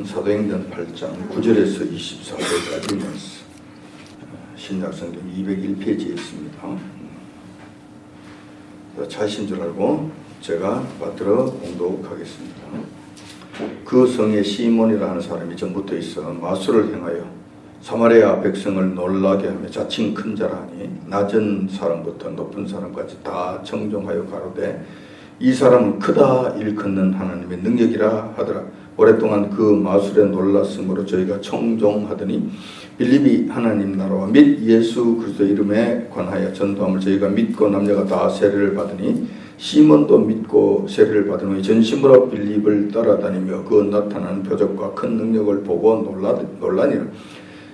말씀은 사도행전 8장 9절에서 24절까지 말씀, 신약성경 201페이지에 있습니다. 차이신 줄 알고 제가 받들어 공독하겠습니다. 그 성에 시몬이라 하는 사람이 전부터 있어 마술을 행하여 사마리아 백성을 놀라게 하며 자칭 큰 자라 하니 낮은 사람부터 높은 사람까지 다 청종하여 가로되 이 사람은 크다 일컫는 하나님의 능력이라 하더라. 오랫동안 그 마술에 놀랐으므로 저희가 청종하더니 빌립이 하나님 나라와 및 예수 그리스도 이름에 관하여 전도함을 저희가 믿고 남녀가 다 세례를 받으니 시몬도 믿고 세례를 받은 후에 전심으로 빌립을 따라다니며 그 나타나는 표적과 큰 능력을 보고 놀라니라.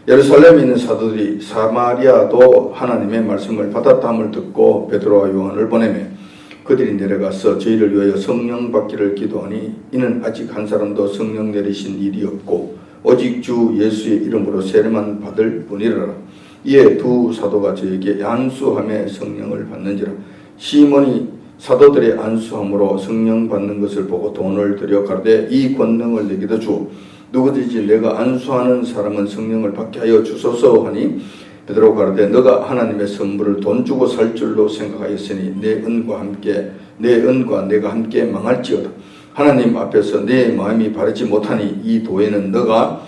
예루살렘에 있는 사도들이 사마리아도 하나님의 말씀을 받았다함을 듣고 베드로와 요한을 보내며 그들이 내려가서 저희를 위하여 성령 받기를 기도하니 이는 아직 한 사람도 성령 내리신 일이 없고 오직 주 예수의 이름으로 세례만 받을 뿐이라. 이에 두 사도가 저에게 안수함에 성령을 받는지라. 시몬이 사도들의 안수함으로 성령 받는 것을 보고 돈을 들여 가로되 이 권능을 내게도 주 누구든지 내가 안수하는 사람은 성령을 받게 하여 주소서 하니 베드로 가로되 너가 하나님의 선물을 돈 주고 살 줄로 생각하였으니 내 은과 내가 함께 망할지어다. 하나님 앞에서 내 마음이 바르지 못하니 이 도에는 너가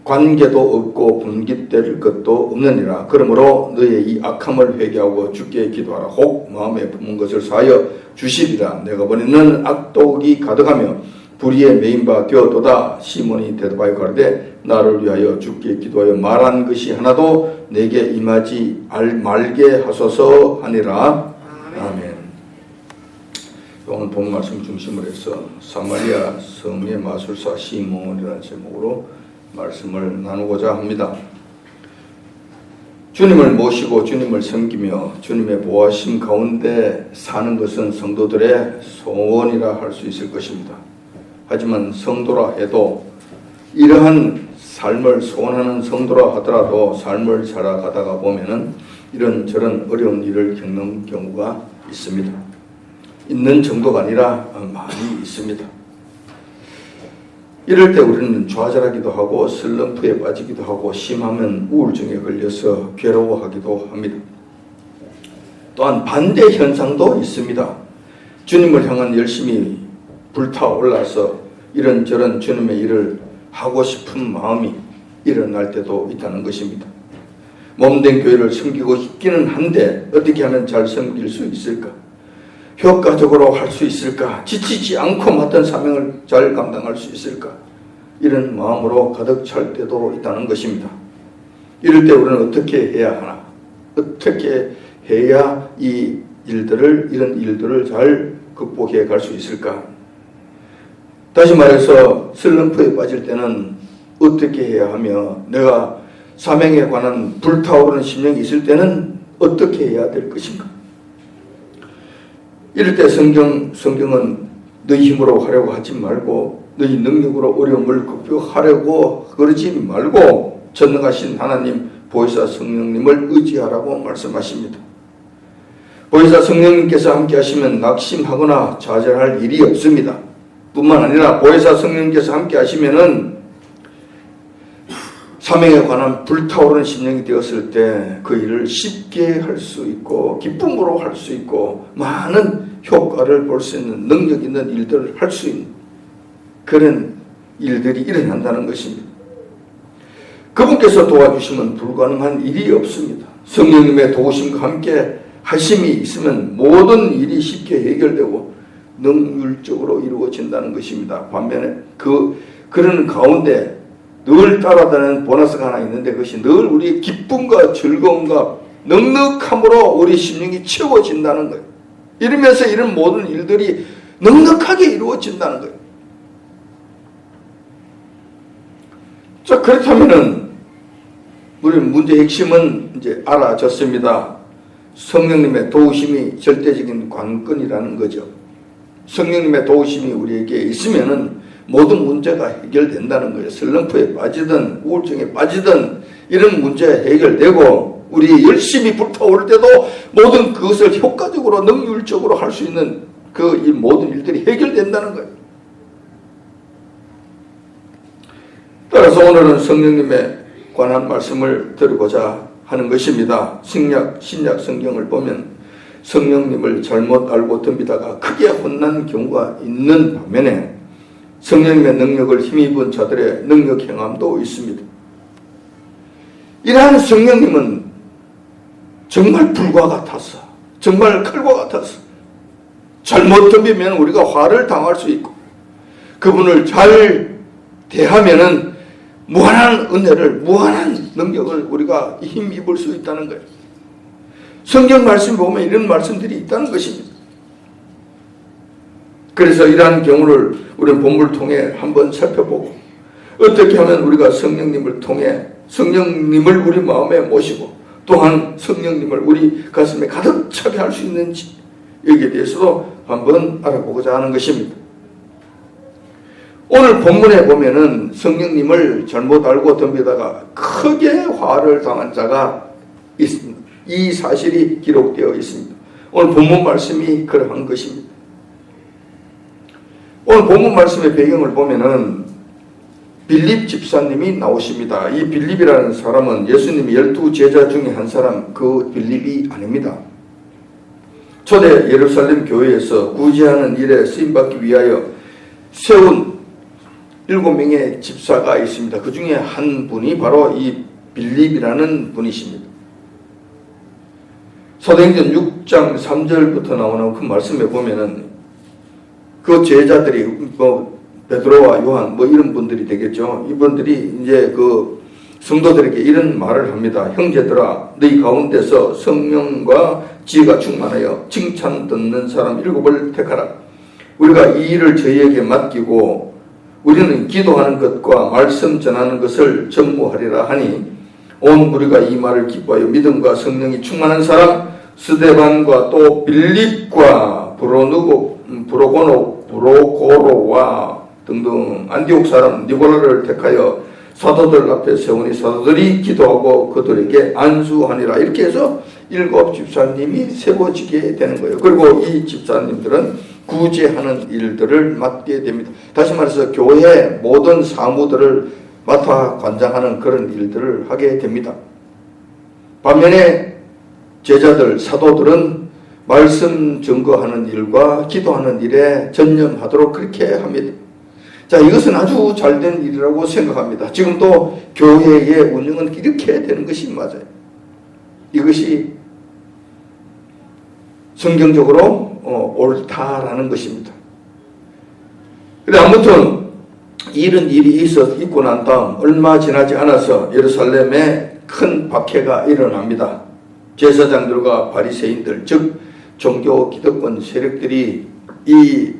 관계도 없고 분깃될 것도 없느니라. 그러므로 너의 이 악함을 회개하고 주께 기도하라. 혹 마음에 품은 것을 사하여 주시리라. 내가 보니 너는 악독이 가득하며 불의에 매인 바 되었도다. 시몬이 대답하여 가로되 나를 위하여 주께 기도하여 말한 것이 하나도 내게 임하지 말게 하소서 하니라. 아멘. 오늘 본 말씀 중심으로 해서 사마리아 성의 마술사 시몬이라는 제목으로 말씀을 나누고자 합니다. 주님을 모시고 주님을 섬기며 주님의 보호하심 가운데 사는 것은 성도들의 소원이라 할 수 있을 것입니다. 하지만 성도라 해도 이러한 삶을 소원하는 성도라 하더라도 삶을 살아가다가 보면은 이런저런 어려운 일을 겪는 경우가 있습니다. 있는 정도가 아니라 많이 있습니다. 이럴 때 우리는 좌절하기도 하고 슬럼프에 빠지기도 하고 심하면 우울증에 걸려서 괴로워하기도 합니다. 또한 반대 현상도 있습니다. 주님을 향한 열심히 불타올라서 이런저런 주님의 일을 하고 싶은 마음이 일어날 때도 있다는 것입니다. 몸된 교회를 섬기고 있기는 한데 어떻게 하면 잘 섬길 수 있을까? 효과적으로 할 수 있을까? 지치지 않고 맡은 사명을 잘 감당할 수 있을까? 이런 마음으로 가득 찰 때도 있다는 것입니다. 이럴 때 우리는 어떻게 해야 하나? 어떻게 해야 이런 일들을 잘 극복해 갈 수 있을까? 다시 말해서 슬럼프에 빠질 때는 어떻게 해야 하며 내가 사명에 관한 불타오르는 심령이 있을 때는 어떻게 해야 될 것인가? 이럴 때 성경은 너희 힘으로 하려고 하지 말고 너희 능력으로 어려움을 극복하려고 그러지 말고 전능하신 하나님 보혜사 성령님을 의지하라고 말씀하십니다. 보혜사 성령님께서 함께 하시면 낙심하거나 좌절할 일이 없습니다. 뿐만 아니라 보혜사 성령님께서 함께 하시면은 사명에 관한 불타오르는 심령이 되었을 때 그 일을 쉽게 할 수 있고 기쁨으로 할 수 있고 많은 효과를 볼 수 있는 능력 있는 일들을 할 수 있는 그런 일들이 일어난다는 것입니다. 그분께서 도와주시면 불가능한 일이 없습니다. 성령님의 도우심과 함께 하심이 있으면 모든 일이 쉽게 해결되고 능률적으로 이루어진다는 것입니다. 반면에 그런 가운데 늘 따라다니는 보너스가 하나 있는데 그것이 늘 우리의 기쁨과 즐거움과 넉넉함으로 우리 심령이 채워진다는 거예요. 이러면서 이런 모든 일들이 넉넉하게 이루어진다는 거예요. 자, 그렇다면은 우리 문제의 핵심은 이제 알아졌습니다. 성령님의 도우심이 절대적인 관건이라는 거죠. 성령님의 도우심이 우리에게 있으면은 모든 문제가 해결된다는 거예요. 슬럼프에 빠지든 우울증에 빠지든 이런 문제 해결되고 우리 열심히 불타오를 때도 모든 그것을 효과적으로 능률적으로 할 수 있는 이 모든 일들이 해결된다는 거예요. 따라서 오늘은 성령님에 관한 말씀을 드리고자 하는 것입니다. 신약 성경을 보면 성령님을 잘못 알고 덤비다가 크게 혼난 경우가 있는 반면에 성령님의 능력을 힘입은 자들의 능력 행함도 있습니다. 이러한 성령님은 정말 불과 같았어. 정말 칼과 같았어. 잘못 덤비면 우리가 화를 당할 수 있고 그분을 잘 대하면은 무한한 은혜를, 무한한 능력을 우리가 힘입을 수 있다는 거예요. 성경 말씀 보면 이런 말씀들이 있다는 것입니다. 그래서 이러한 경우를 우리는 본문을 통해 한번 살펴보고 어떻게 하면 우리가 성령님을 통해 성령님을 우리 마음에 모시고 또한 성령님을 우리 가슴에 가득 차게 할 수 있는지 여기에 대해서도 한번 알아보고자 하는 것입니다. 오늘 본문에 보면은 성령님을 잘못 알고 덤비다가 크게 화를 당한 자가 있습니다. 이 사실이 기록되어 있습니다. 오늘 본문 말씀이 그러한 것입니다. 오늘 본문 말씀의 배경을 보면은 빌립 집사님이 나오십니다. 이 빌립이라는 사람은 예수님이 12제자 중에 한 사람, 그 빌립이 아닙니다. 초대 예루살렘 교회에서 구제하는 일에 쓰임받기 위하여 세운 7명의 집사가 있습니다. 그 중에 한 분이 바로 이 빌립이라는 분이십니다. 사도행전 6장 3절부터 나오는 그 말씀에 보면은 그 제자들이 베드로와 요한 이런 분들이 되겠죠. 이분들이 이제 그 성도들에게 이런 말을 합니다. 형제들아, 너희 가운데서 성령과 지혜가 충만하여 칭찬 듣는 사람 7을 택하라. 우리가 이 일을 저희에게 맡기고 우리는 기도하는 것과 말씀 전하는 것을 전무하리라 하니 온 무리가 이 말을 기뻐하여 믿음과 성령이 충만한 사람 스데반과 또 빌립과 브로고로와 등등 안디옥 사람 니고라를 택하여 사도들 앞에 세우니 사도들이 기도하고 그들에게 안수하니라. 이렇게 해서 7 집사님이 세워지게 되는 거예요. 그리고 이 집사님들은 구제하는 일들을 맡게 됩니다. 다시 말해서 교회 모든 사무들을 맡아 관장하는 그런 일들을 하게 됩니다. 반면에 제자들, 사도들은 말씀 증거하는 일과 기도하는 일에 전념하도록 그렇게 합니다. 자, 이것은 아주 잘된 일이라고 생각합니다. 지금도 교회의 운영은 이렇게 되는 것이 맞아요. 이것이 성경적으로 옳다라는 것입니다. 그래 아무튼 이런 일이 있고 난 다음 얼마 지나지 않아서 예루살렘에 큰 박해가 일어납니다. 제사장들과 바리새인들, 즉 종교 기득권 세력들이 이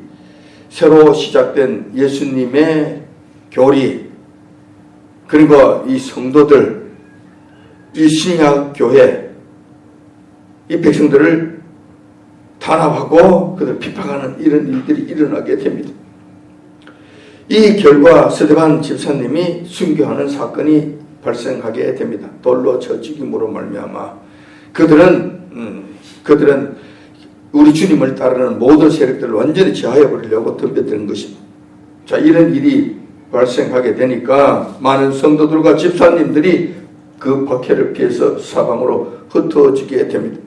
새로 시작된 예수님의 교리, 그리고 이 성도들, 이 신약 교회, 이 백성들을 탄압하고 그들 비판하는 이런 일들이 일어나게 됩니다. 이 결과 스데반 집사님이 순교하는 사건이 발생하게 됩니다. 돌로 쳐 죽임으로 말미암아 그들은 우리 주님을 따르는 모든 세력들을 완전히 제하해버리려고 덤벼드는 것입니다. 자, 이런 일이 발생하게 되니까 많은 성도들과 집사님들이 그 박해를 피해서 사방으로 흩어지게 됩니다.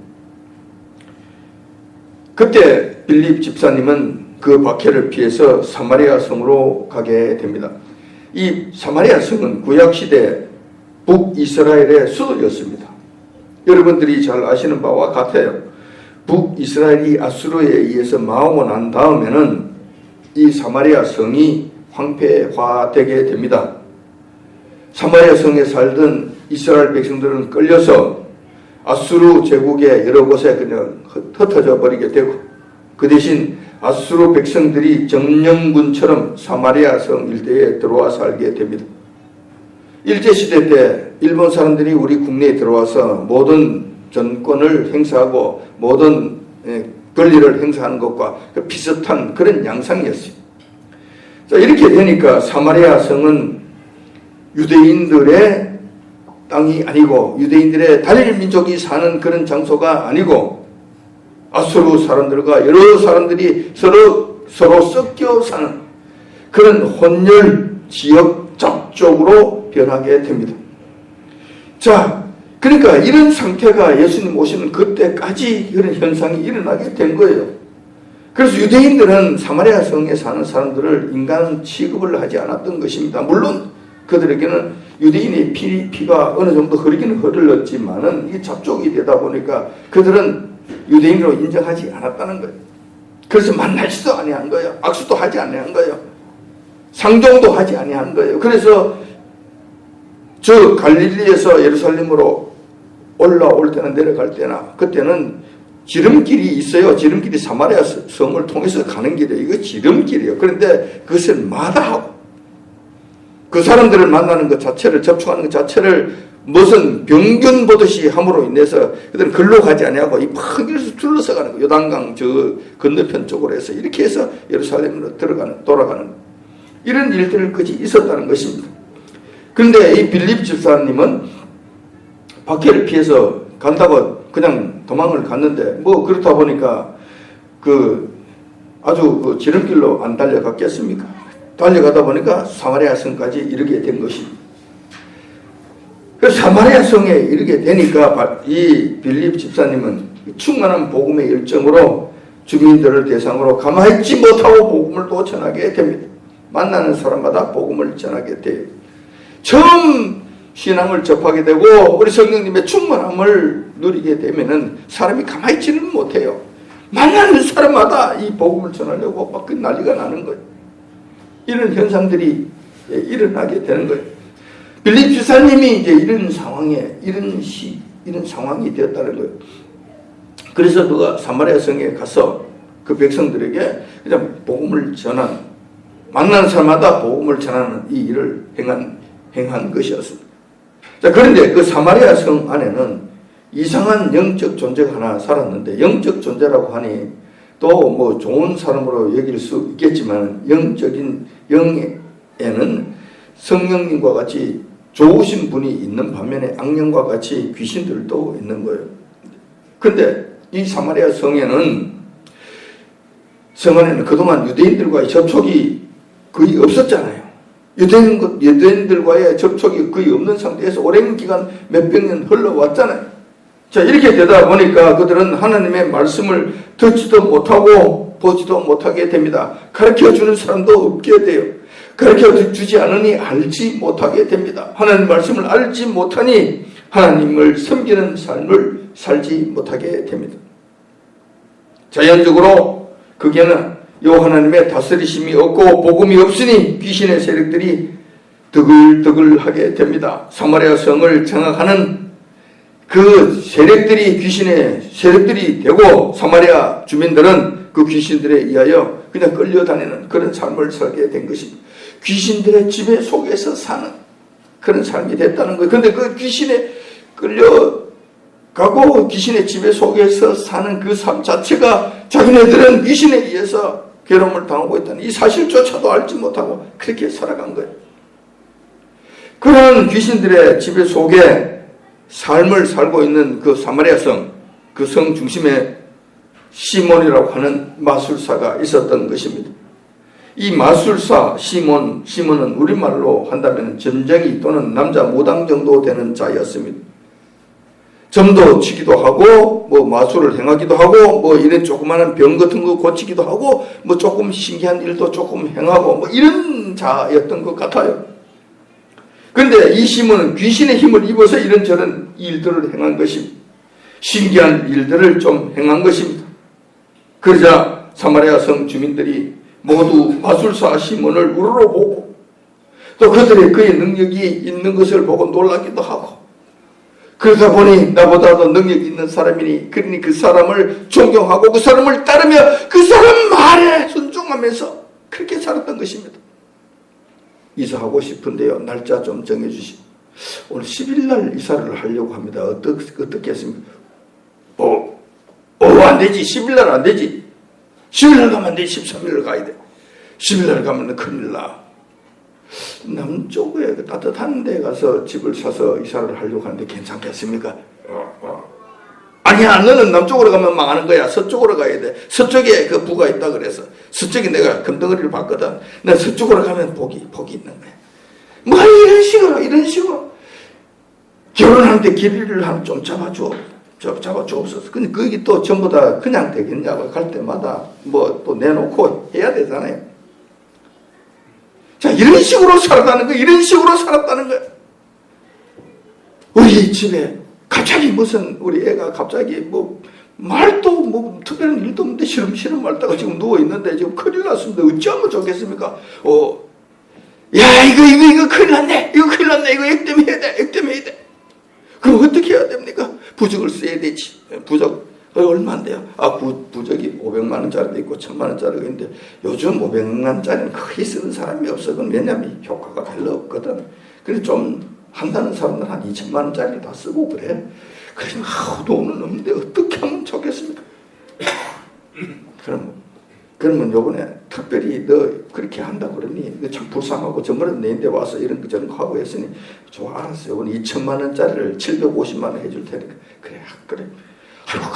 그때 빌립 집사님은 그 박해를 피해서 사마리아 성으로 가게 됩니다. 이 사마리아 성은 구약시대 북이스라엘의 수도였습니다. 여러분들이 잘 아시는 바와 같아요. 북이스라엘이 아수르에 의해서 망하고 난 다음에는 이 사마리아 성이 황폐화되게 됩니다. 사마리아 성에 살던 이스라엘 백성들은 끌려서 아수르 제국의 여러 곳에 그냥 흩어져 버리게 되고 그 대신 아수르 백성들이 점령군처럼 사마리아 성 일대에 들어와 살게 됩니다. 일제시대 때 일본 사람들이 우리 국내에 들어와서 모든 전권을 행사하고 모든 권리를 행사하는 것과 비슷한 그런 양상이었어요. 자, 이렇게 되니까 사마리아 성은 유대인들의 땅이 아니고 유대인들의 다른 민족이 사는 그런 장소가 아니고 아수르 사람들과 여러 사람들이 서로 섞여 사는 그런 혼혈 지역적 쪽으로 변하게 됩니다. 자, 그러니까 이런 상태가 예수님 오시는 그때까지 그런 현상이 일어나게 된 거예요. 그래서 유대인들은 사마리아 성에 사는 사람들을 인간 취급을 하지 않았던 것입니다. 물론 그들에게는 유대인의 피가 어느 정도 흐르기는 흐르렀지만은 이게 잡족이 되다 보니까 그들은 유대인으로 인정하지 않았다는 거예요. 그래서 만나지도 아니한 거예요. 악수도 하지 아니한 거예요. 상종도 하지 아니한 거예요. 그래서 저 갈릴리에서 예루살렘으로 올라올 때나 내려갈 때나 그때는 지름길이 있어요. 지름길이 사마리아 성을 통해서 가는 길이에요. 이거 지름길이에요. 그런데 그것을 마다하고 그 사람들을 만나는 것 자체를, 접촉하는 것 자체를 무슨 병균 보듯이 함으로 인해서 그들은 글로 가지 아니하고 이 큰 길에서 둘러서 가는 거예요. 요단강 저 건너편 쪽으로 해서 이렇게 해서 예루살렘으로 돌아가는 이런 일들을 그지 있었다는 것입니다. 그런데 이 빌립 집사님은 박해를 피해서 간다고 그냥 도망을 갔는데 뭐 그렇다 보니까 아주 지름길로 안 달려갔겠습니까? 달려가다 보니까 사마리아 성까지 이르게 된 것입니다. 그래서 사마리아 성에 이르게 되니까 이 빌립 집사님은 충만한 복음의 열정으로 주민들을 대상으로 가만히 있지 못하고 복음을 또 전하게 됩니다. 만나는 사람마다 복음을 전하게 돼요. 처음 신앙을 접하게 되고 우리 성령님의 충만함을 누리게 되면은 사람이 가만히 있지는 못해요. 만나는 사람마다 이 복음을 전하려고 막 난리가 나는 거예요. 이런 현상들이 일어나게 되는 거예요. 빌립 집사님이 이제 이런 상황이 되었다는 거예요. 그래서 그가 사마리아 성에 가서 그 백성들에게 그냥 복음을 만나는 사람마다 복음을 전하는 이 일을 행한 것이었습니다. 자, 그런데 그 사마리아 성 안에는 이상한 영적 존재가 하나 살았는데, 영적 존재라고 하니 또 뭐 좋은 사람으로 여길 수 있겠지만 영적인 영에는 성령님과 같이 좋으신 분이 있는 반면에 악령과 같이 귀신들도 있는 거예요. 근데 이 사마리아 성 안에는 그동안 유대인들과의 접촉이 거의 없었잖아요. 유대인들과의 접촉이 거의 없는 상태에서 오랜 기간 몇백 년 흘러왔잖아요. 자, 이렇게 되다 보니까 그들은 하나님의 말씀을 듣지도 못하고 보지도 못하게 됩니다. 가르쳐주는 사람도 없게 돼요. 가르쳐주지 않으니 알지 못하게 됩니다. 하나님 말씀을 알지 못하니 하나님을 섬기는 삶을 살지 못하게 됩니다. 자연적으로 그게는 요 하나님의 다스리심이 없고 복음이 없으니 귀신의 세력들이 드글드글하게 됩니다. 사마리아 성을 장악하는 그 세력들이 귀신의 세력들이 되고 사마리아 주민들은 그 귀신들에 의하여 그냥 끌려다니는 그런 삶을 살게 된 것입니다. 귀신들의 지배 속에서 사는 그런 삶이 됐다는 거예요. 그런데 그 귀신에 끌려가고 귀신의 지배 속에서 사는 그 삶 자체가 자기네들은 귀신에 의해서 괴로움을 당하고 있다는 이 사실조차도 알지 못하고 그렇게 살아간 거예요. 그런 귀신들의 지배 속에 삶을 살고 있는 그 사마리아 성, 그 성 중심에 시몬이라고 하는 마술사가 있었던 것입니다. 이 마술사 시몬은 우리말로 한다면 점쟁이 또는 남자 무당 정도 되는 자였습니다. 점도 치기도 하고 뭐 마술을 행하기도 하고 뭐 이런 조그마한 병 같은 거 고치기도 하고 뭐 조금 신기한 일도 조금 행하고 뭐 이런 자였던 것 같아요. 그런데 이 시몬은 귀신의 힘을 입어서 이런저런 일들을 행한 것입니다. 신기한 일들을 좀 행한 것입니다. 그러자 사마리아 성 주민들이 모두 마술사 시몬을 우러러보고 또 그들의 그의 능력이 있는 것을 보고 놀라기도 하고 그러다 보니 나보다도 능력이 있는 사람이니 그러니 그 사람을 존경하고 그 사람을 따르며 그 사람 말에 순종하면서 그렇게 살았던 것입니다. 이사하고 싶은데요. 날짜 좀 정해주시오. 오늘 10일 날 이사를 하려고 합니다. 어떻겠습니까? 안 되지. 10일 날 안 되지. 10일 날 가면 안 돼. 13일 날 가야 돼. 10일 날 가면 큰일 나. 남쪽에 따뜻한 데 가서 집을 사서 이사를 하려고 하는데 괜찮겠습니까? 아니야, 너는 남쪽으로 가면 망하는 거야. 서쪽으로 가야 돼. 서쪽에 그 부가 있다 그래서 서쪽에 내가 금덩어리를 봤거든. 나 서쪽으로 가면 복이 있는 거야. 뭐 이런 식으로 결혼하는데 길이를 한 좀 잡아주옵소서. 근데 그게 또 전부 다 그냥 되겠냐고 갈 때마다 뭐 또 내놓고 해야 되잖아요. 자, 이런 식으로 살았다는 거예요. 이런 식으로 살았다는 거예요. 우리 집에 갑자기 무슨 우리 애가 갑자기 뭐 말도 뭐 특별한 일도 없는데 시름시름 말다가 지금 누워있는데 지금 큰일 났습니다. 어찌하면 좋겠습니까? 야, 이거 큰일 났네. 이거 액땜해야 돼. 그럼 어떻게 해야 됩니까? 부적을 써야 되지. 부적 얼마인데요? 부적이 500만 원짜리도 있고 1000만 원짜리도 있는데 요즘 500만 원짜리는 거의 쓰는 사람이 없어. 그건 왜냐면 효과가 별로 없거든. 그래서 좀 한다는 사람들 한 2000만 원짜리 다 쓰고 그래. 그러면 돈은 없는데 어떻게 하면 좋겠습니까? 그러면 요번에 특별히 너 그렇게 한다 그러니 너 참 불쌍하고 저번에 내인데 와서 이런 거 저런 거 하고 했으니 좋아, 알았어요. 요번에 2000만 원짜리를 750만 원 해줄 테니까 그래. 아이고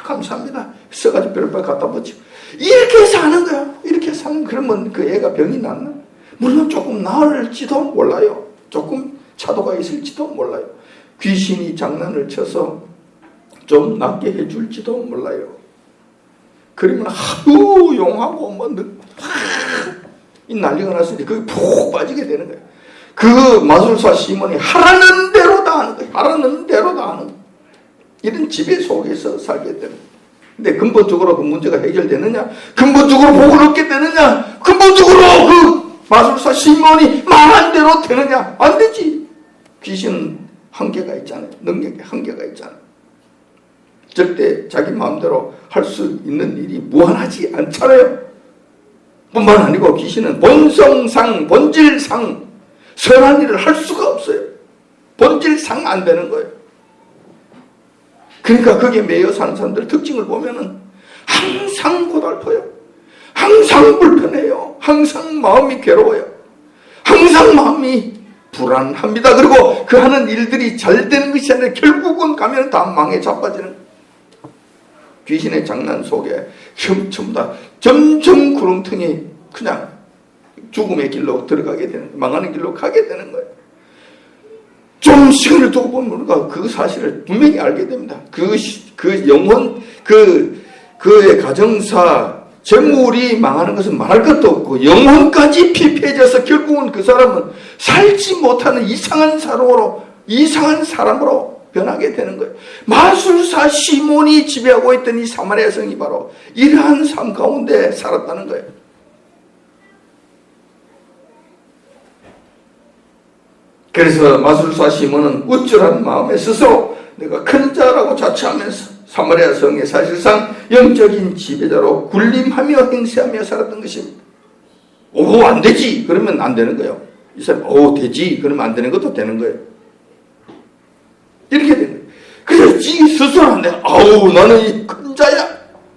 감사합니다. 써가지고 별빨 갖다 붙이고 이렇게 사는 거야. 이렇게 사는. 그러면 그 애가 병이 낫나? 물론 조금 나을지도 몰라요. 조금 차도가 있을지도 몰라요. 귀신이 장난을 쳐서 좀 낫게 해줄지도 몰라요. 그러면 하도 용하고 이 난리가 났으니 그게 푹 빠지게 되는 거예요. 그 마술사 시몬이 하라는 대로 다 하는 거예요. 하라는 대로 다 하는 거예요. 이런 지배 속에서 살게 되는 거예요. 근데 근본적으로 그 문제가 해결되느냐? 근본적으로 복을 얻게 되느냐? 근본적으로 그 마술사 시몬이 말한 대로 되느냐? 안 되지. 귀신은 한계가 있잖아요. 능력에 한계가 있잖아요. 절대 자기 마음대로 할 수 있는 일이 무한하지 않잖아요. 뿐만 아니고 귀신은 본성상, 본질상 선한 일을 할 수가 없어요. 본질상 안 되는 거예요. 그러니까 거기에 매여 사는 사람들 특징을 보면은 항상 고달퍼요. 항상 불편해요. 항상 마음이 괴로워요. 항상 마음이 불안합니다. 그리고 그 하는 일들이 잘 되는 것이 아니라 결국은 가면 다 망에 자빠지는 거예요. 귀신의 장난 속에 전부 다 점점 구렁텅이 그냥 죽음의 길로 들어가게 되는, 망하는 길로 가게 되는 거예요. 좀 시간을 두고 보면 우리가 그 사실을 분명히 알게 됩니다. 그 영혼, 그의 가정사, 재물이 망하는 것은 말할 것도 없고 영혼까지 피폐해져서 결국은 그 사람은 살지 못하는 이상한 사람으로 변하게 되는 거예요. 마술사 시몬이 지배하고 있던 이 사마리아 성이 바로 이러한 삶 가운데 살았다는 거예요. 그래서 마술사 시몬은 우쭐한 마음에 스스로 내가 큰 자라고 자처하면서 사마리아 성에 사실상 영적인 지배자로 군림하며 행세하며 살았던 것입니다. 안 되지 그러면 안 되는 거예요. 이 사람 되지 그러면 안 되는 것도 되는 거예요. 이렇게 되는 거예요. 그래서 지 스스로 안 돼. 나는 이 큰 자야.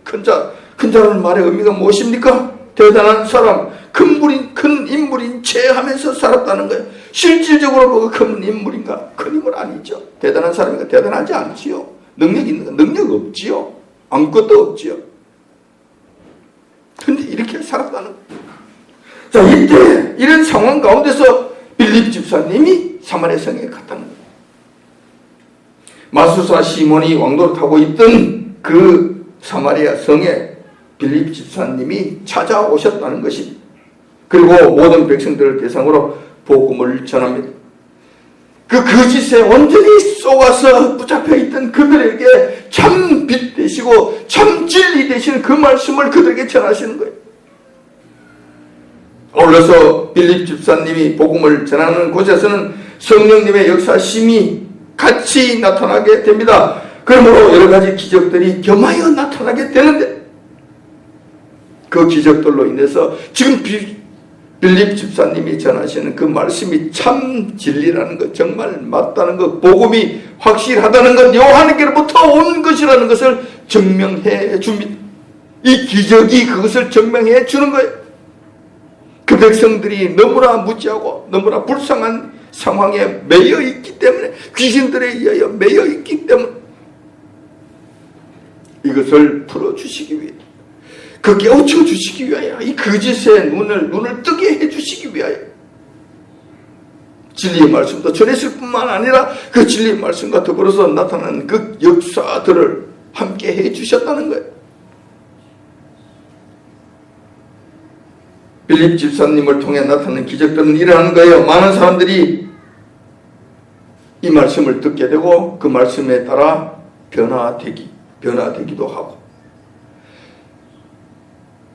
큰 자라는 말의 의미가 무엇입니까? 대단한 사람, 큰 인물인 채 하면서 살았다는 거예요. 실질적으로 뭐가 큰 인물인가? 큰 인물 아니죠. 대단한 사람인가? 대단하지 않지요. 능력 있는가? 능력 없지요. 아무것도 없지요. 근데 이렇게 살았다는 거예요. 자, 이때 이런 상황 가운데서 빌립 집사님이 사마리아 성에 갔다는 거예요. 마술사 시몬이 왕도를 타고 있던 그 사마리아 성에 빌립 집사님이 찾아오셨다는 것입니다. 그리고 모든 백성들을 대상으로 복음을 전합니다. 그 거짓에 온전히 속아서 붙잡혀 있던 그들에게 참 빛 되시고 참 진리 되시는 그 말씀을 그들에게 전하시는 거예요. 아울러서 빌립 집사님이 복음을 전하는 곳에서는 성령님의 역사심이 같이 나타나게 됩니다. 그러므로 여러 가지 기적들이 겸하여 나타나게 되는데 그 기적들로 인해서 지금 빌립 집사님이 전하시는 그 말씀이 참 진리라는 것, 정말 맞다는 것, 복음이 확실하다는 것, 요한에게로부터 온 것이라는 것을 증명해 줍니다. 이 기적이 그것을 증명해 주는 거예요. 그 백성들이 너무나 무지하고 너무나 불쌍한 상황에 매여 있기 때문에, 귀신들에 의하여 매여 있기 때문에 이것을 풀어주시기 위해, 그 깨우쳐 주시기 위하여, 이 거짓의 눈을 뜨게 해 주시기 위하여 진리의 말씀도 전했을 뿐만 아니라 그 진리의 말씀과 더불어서 나타나는 그 역사들을 함께 해 주셨다는 거예요. 빌립 집사님을 통해 나타나는 기적들은 일어나는 거예요. 많은 사람들이 이 말씀을 듣게 되고 그 말씀에 따라 변화되기도 하고,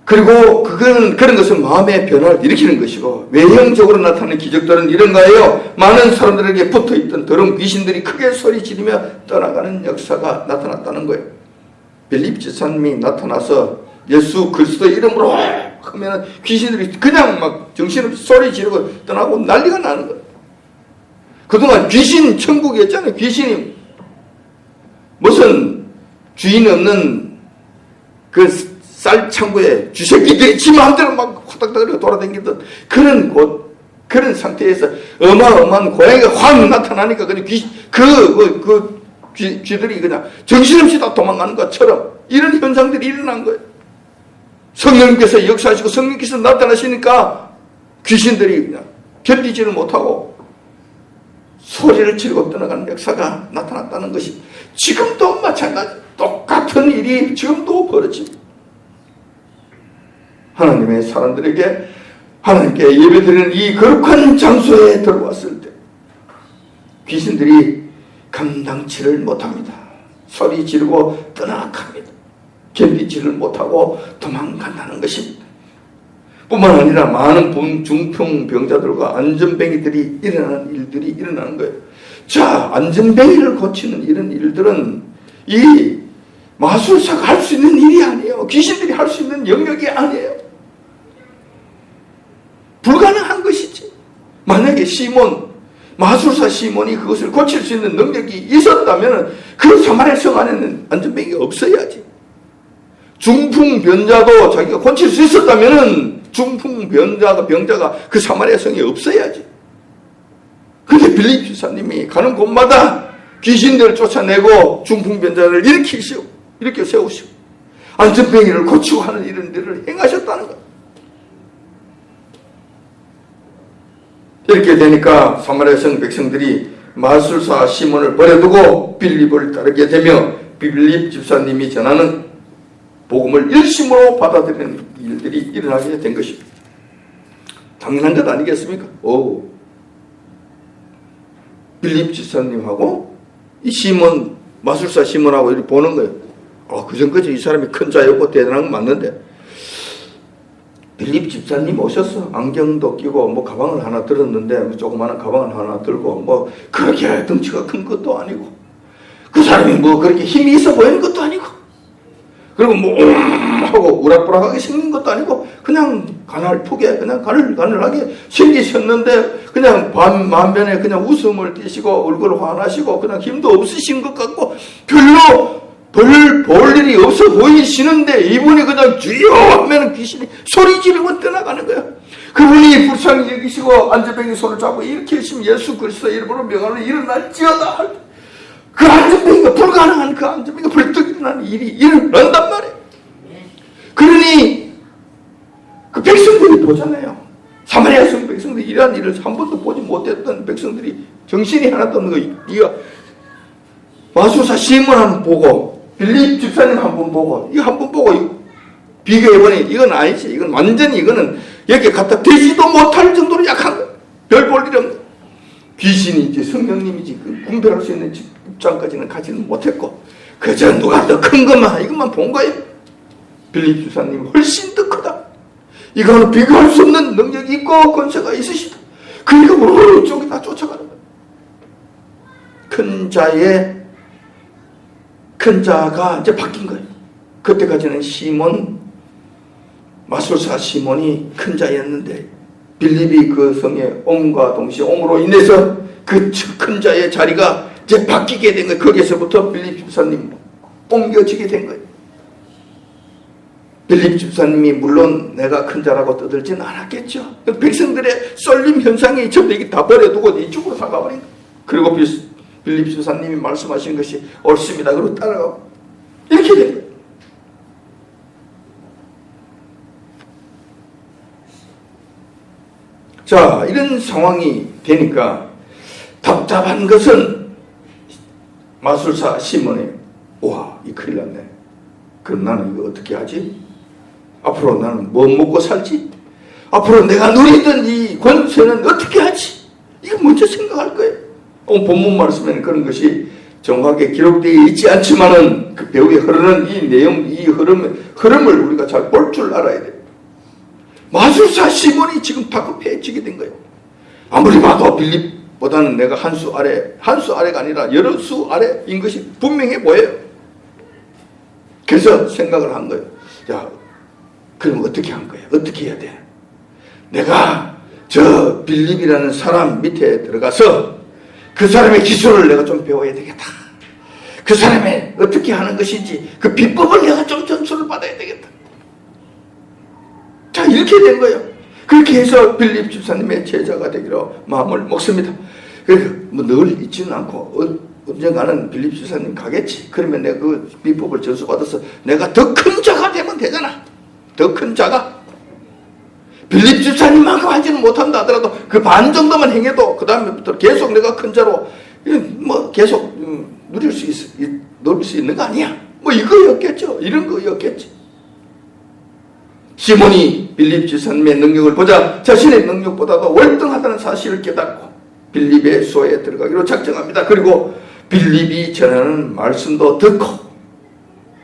그리고 그런 것은 마음의 변화를 일으키는 것이고, 외형적으로 나타나는 기적들은 이런 거예요. 많은 사람들에게 붙어있던 더러운 귀신들이 크게 소리 지르며 떠나가는 역사가 나타났다는 거예요. 빌립 집사님이 나타나서 예수 그리스도의 이름으로 하면 귀신들이 그냥 막 정신없이 소리 지르고 떠나고 난리가 나는 거예요. 그동안 귀신 천국이었잖아요. 귀신이 무슨 주인 없는 그 쌀창고에 쥐새끼들이 지 마음대로 막 호닥닥거리고 돌아다니던 그런 곳, 그런 상태에서 어마어마한 고양이가 확 나타나니까 그냥 쥐들이 그냥 정신없이 다 도망가는 것처럼 이런 현상들이 일어난 거예요. 성령께서 역사하시고 성령께서 나타나시니까 귀신들이 그냥 견디지를 못하고 소리를 지르고 떠나가는 역사가 나타났다는 것이 지금도 마찬가지, 똑같은 일이 지금도 벌어집니다. 하나님의 사람들에게 하나님께 예배드리는 이 거룩한 장소에 들어왔을 때 귀신들이 감당치를 못합니다. 소리 지르고 떠나갑니다. 견디지를 못하고 도망간다는 것입니다. 뿐만 아니라 많은 중풍병자들과 안전뱅이들이 일어나는 일들이 일어나는 거예요. 자, 안전뱅이를 고치는 이런 일들은 이 마술사가 할 수 있는 일이 아니에요. 귀신들이 할 수 있는 영역이 아니에요. 불가능한 것이지. 만약에 마술사 시몬이 그것을 고칠 수 있는 능력이 있었다면 그 사마리아 성 안에는 안전뱅이가 없어야지. 중풍병자도 자기가 고칠 수 있었다면 병자가 그 사마리아 성에 없어야지. 그런데 빌립 집사님이 가는 곳마다 귀신들을 쫓아내고 중풍병자를 일으켜 세우시고 안전뱅이를 고치고 하는 이런 일을 행하셨다는 것. 이렇게 되니까 사마리아 성 백성들이 마술사 시몬을 버려두고 빌립을 따르게 되며 빌립 집사님이 전하는 복음을 일심으로 받아들이는 일들이 일어나게 된 것입니다. 당연한 것 아니겠습니까? 빌립 집사님하고 이 시몬, 마술사 시몬하고 이렇게 보는 거예요. 그전까지 이 사람이 큰 자였고 대단한 건 맞는데 빌립 집사님 오셨어. 안경도 끼고 가방을 하나 들었는데 조그마한 가방을 하나 들고 그렇게 덩치가 큰 것도 아니고 그 사람이 그렇게 힘이 있어 보이는 것도 아니고 그리고 하고 우락부락하게 생긴 것도 아니고 그냥 가늘프게 그냥 가늘하게 생기셨는데 그냥 만면에 그냥 웃음을 띠시고 얼굴 환하시고 그냥 힘도 없으신 것 같고 별로 볼 일이 없어 보이시는데 이분이 그냥 주여 하면 귀신이 소리 지르고 떠나가는 거야. 그분이 불쌍히 여기시고 안전뱅이 손을 잡고 이렇게 하시면 예수 그리스도의 이름으로 명하노 일어날지어다. 그 안전뱅이가 불가능한 그 안전뱅이가 벌떡 일어나는 일이 일어난단 말이에요. 그러니 그 백성들이 보잖아요. 사마리아 성 백성들이 이러한 일을 한 번도 보지 못했던 백성들이 정신이 하나도 없는 거. 네가 마술사 시몬 한 번 보고 빌립 집사님 한 번 보고 이거 한 번 보고 비교해보니 이건 아니지. 이건 완전히 이거는 여기에 갖다 대지도 못할 정도로 약한 거야. 별 볼 일 없는 귀신이지 성령님이지 분별할 수 있는 입장까지는 가지는 못했고 그저 누가 더 큰 것만 이것만 본 거예요. 빌립 집사님 훨씬 더 크다. 이거는 비교할 수 없는 능력이 있고 권세가 있으시다. 그러니까 우리 쪽이 다 쫓아가는 거예요. 큰 자가 이제 바뀐 거예요. 그때까지는 마술사 시몬이 큰 자였는데 빌립이 그 성에 옴과 동시에 옴으로 인해서 그 큰 자의 자리가 이제 바뀌게 된 거예요. 거기서부터 빌립 집사님 옮겨지게 된 거예요. 빌립 집사님이 물론 내가 큰 자라고 떠들지는 않았겠죠. 백성들의 쏠림 현상이 전부 다 버려두고 이쪽으로 나가버린 거예요. 그리고 빌립 집사님이 말씀하신 것이 옳습니다. 그리고 따라가고 이렇게 된 거예요. 자, 이런 상황이 되니까 답답한 것은 마술사 시몬이 와, 이 큰일 났네. 그럼 나는 이거 어떻게 하지? 앞으로 나는 뭐 먹고 살지? 앞으로 내가 누리던 이 권세는 어떻게 하지? 이거 먼저 생각할 거예요. 오늘 본문 말씀에는 그런 것이 정확하게 기록되어 있지 않지만은 그 배우에 흐르는 이 내용, 이 흐름을 우리가 잘 볼 줄 알아야 돼요. 마술사 시몬이 지금 다급해지게 된 거예요. 아무리 봐도 빌립보다는 내가 한 수 아래가 아니라 여러 수 아래인 것이 분명해 보여요. 그래서 생각을 한 거예요. 야, 그럼 어떻게 한 거예요? 어떻게 해야 돼? 내가 저 빌립이라는 사람 밑에 들어가서 그 사람의 기술을 내가 좀 배워야 되겠다. 그 사람의 어떻게 하는 것인지 그 비법을 내가 좀 전수를 받아야 되겠다. 자, 이렇게 된 거예요. 그렇게 해서 빌립 집사님의 제자가 되기로 마음을 먹습니다. 그래서 뭐 늘 있지는 않고 언젠가는 빌립 집사님 가겠지. 그러면 내가 그 비법을 전수받아서 내가 더 큰 자가 되면 되잖아. 더 큰 자가. 빌립 집사님만큼 하지는 못한다 하더라도 그 반 정도만 행해도 그 다음에부터 계속 내가 큰 자로 뭐 계속 누릴 수 있는 거 아니야. 뭐 이거였겠죠. 이런 거였겠지. 시몬이 빌립 집사님의 능력을 보자 자신의 능력보다도 월등하다는 사실을 깨닫고 빌립의 수하에 들어가기로 작정합니다. 그리고 빌립이 전하는 말씀도 듣고,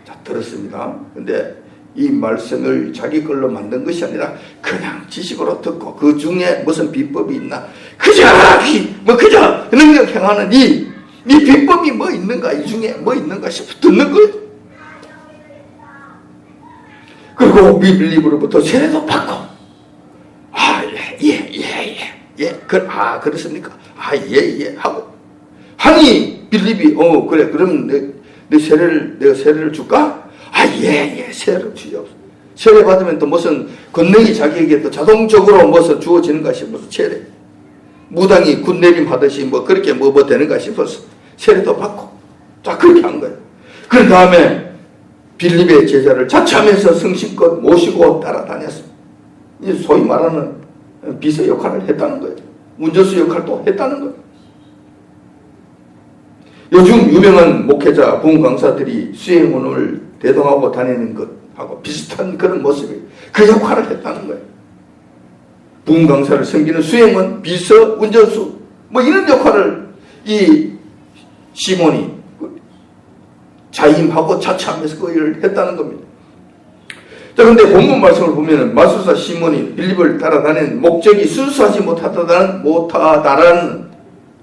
자, 들었습니다. 근데 이 말씀을 자기 걸로 만든 것이 아니라 그냥 지식으로 듣고 그 중에 무슨 비법이 있나, 그저 능력 행하는 이 비법이 뭐 있는가, 이 중에 뭐 있는가 싶어 듣는 거예요. 그리고 빌립으로부터 세례도 받고, 그렇습니까? 하고 하니 빌립이 그래, 그럼 내가 세례를 줄까? 세례를 주시옵소서. 세례 받으면 또 무슨 권능이 자기에게 또 자동적으로 무슨 주어지는가 싶어서 세례, 무당이 군내림 하듯이 뭐 그렇게 뭐 되는가 싶어서 세례도 받고, 자, 그렇게 한 거예요. 그런 다음에 빌립의 제자를 자참해서 성심껏 모시고 따라다녔습니다. 소위 말하는 비서 역할을 했다는 거예요. 운전수 역할도 했다는 거예요. 요즘 유명한 목회자, 부흥 강사들이 수행원을 대동하고 다니는 것하고 비슷한 그런 모습이, 그 역할을 했다는 거예요. 부흥 강사를 섬기는 수행원, 비서, 운전수, 뭐 이런 역할을 이 시몬이 자임하고 자참해서 그 일을 했다는 겁니다. 자, 근데 본문 말씀을 보면은 마술사 시몬이 빌립을 따라다니는 목적이 순수하지 못하다라는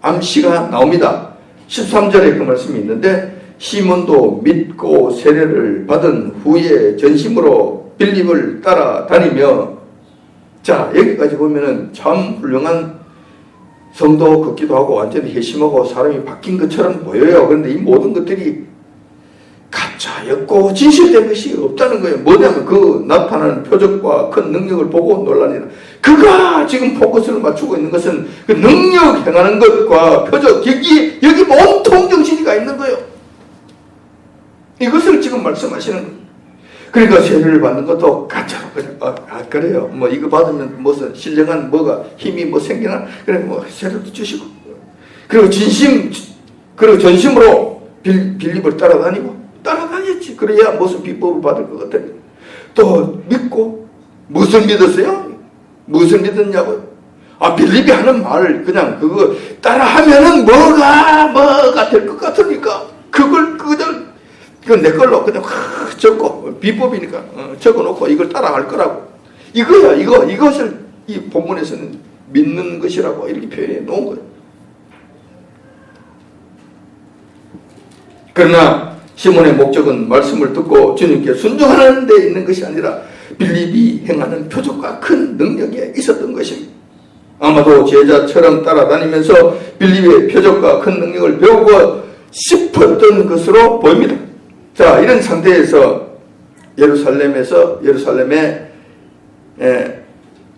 암시가 나옵니다. 13절에 그 말씀이 있는데, 시몬도 믿고 세례를 받은 후에 전심으로 빌립을 따라다니며, 자, 여기까지 보면은 참 훌륭한 성도 같기도 하고 완전히 회심하고 사람이 바뀐 것처럼 보여요. 그런데 이 모든 것들이 가짜였고 진실된 것이 없다는 거예요. 뭐냐면 그 나타나는 표적과 큰 능력을 보고 놀라니라. 그가 지금 포커스를 맞추고 있는 것은 그 능력 행하는 것과 표적, 여기 온통 정신이 가 있는 거예요. 이것을 지금 말씀하시는 거예요. 그러니까 세례를 받는 것도 가짜로 그냥 그래요. 뭐 이거 받으면 무슨 신령한 뭐가 힘이 뭐 생기나, 그래 뭐 세례도 주시고, 그리고 전심으로 빌립을 따라다녔지. 그래야 무슨 비법을 받을 것 같아요. 또 믿고, 무엇을 믿었어요? 무엇을 믿었냐고요? 빌립이 하는 말 그냥 그거 따라하면은 뭐가 될 것 같으니까 그걸 내 걸로 그냥 적고, 비법이니까 적어놓고 이걸 따라할 거라고. 이것을 이 본문에서는 믿는 것이라고 이렇게 표현해 놓은 거예요. 그러나 시몬의 목적은 말씀을 듣고 주님께 순종하는 데 있는 것이 아니라 빌립이 행하는 표적과 큰 능력에 있었던 것입니다. 아마도 제자처럼 따라다니면서 빌립의 표적과 큰 능력을 배우고 싶었던 것으로 보입니다. 자, 이런 상태에서